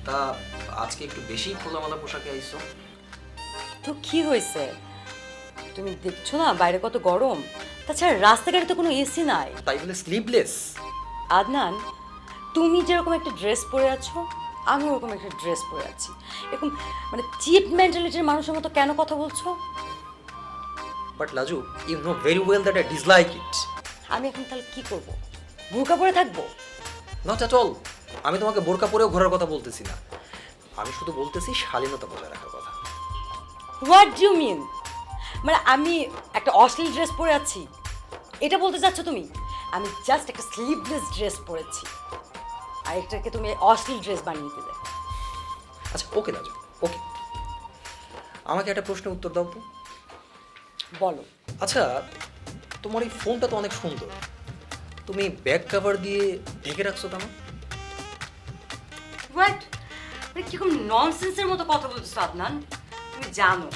তা আজকে একটু বেশি খোলামেলা পোশাকে আইছো। তো কি হয়েছে? তুমি দেখছো না বাইরে কত গরম? তাছাড়া রাস্তাঘাটে তো কোনো এসি নাই। তাই বলে স্লিভলেস? আদনান, তুমি যেরকম একটা ড্রেস পরে আছো, আমি ওরকম একটা ড্রেস পরে আছি। এরকম মানে চিপ মেন্টালিটির মানুষের মতো কেন কথা বলছো? But Laju, you know very well that I dislike it. আমি এখন তাহলে কি করব? বোরকা পরে থাকবো? Not at all. আমি তোমাকে বোরকা পরেও ঘোরার কথা বলতেছি না, আমি শুধু বলতেছি শালীনতা বজায় রাখার কথা। What do you mean? মানে আমি একটা অশ্লীল ড্রেস পরে আছি এটা বলতে চাচ্ছ তুমি? আমি জাস্ট একটা স্লিভলেস ড্রেস পরেছি, আর এটাকে তুমি অশ্লীল ড্রেস বানিয়ে দিলে। আচ্ছা ওকে লাজু, ওকে, আমাকে একটা প্রশ্নের উত্তর দাও তো। বলো। আচ্ছা, তোমার এই ফোনটা তো অনেক সুন্দর, তুমি ব্যাক কভার দিয়ে ঢেকে রাখছো কেন? হোয়াট? মানে কিরকম ননসেন্সের মতো কথা বলছো আদনান? তুমি জানো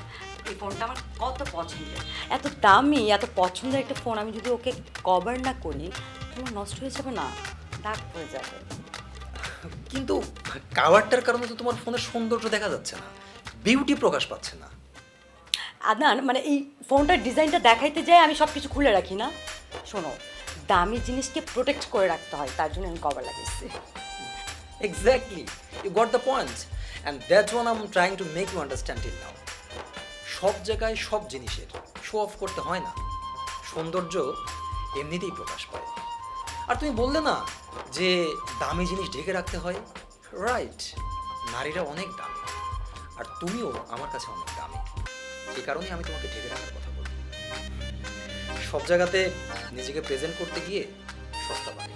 এই ফোনটা আমার কত পছন্দের, এত দামি এত পছন্দের একটা ফোন, আমি যদি ওকে কভার না করি তোমার নষ্ট হয়ে যাবে না, দাগ পড়ে যাবে। কিন্তু কাভারটার কারণে তো তোমার ফোনের সৌন্দর্য দেখা যাচ্ছে না, বিউটি প্রকাশ পাচ্ছে না। আদনান, মানে এই ফোনটার ডিজাইনটা দেখাইতে যাই আমি সব কিছু খুলে রাখি না। শোনো, দামি জিনিসকে প্রোটেক্ট করে রাখতে হয়, তার জন্য আমি কভার লাগিয়েছি। Exactly, you got the point, and that's one I am trying to make you understand it now. সব জায়গায় সব জিনিসের শো অফ করতে হয় না, সৌন্দর্য এমনিতেই প্রকাশ পায়। আর তুমি বললে না যে দামি জিনিস ঢেকে রাখতে হয়, রাইট, নারীরা অনেক দামি, আর তুমিও আমার কাছে অনেক দামি, এই কারণেই আমি তোমাকে ঢেকে রাখার কথা বলি। সব জায়গাতে নিজেকে প্রেজেন্ট করতে গিয়ে সস্তা বানাই।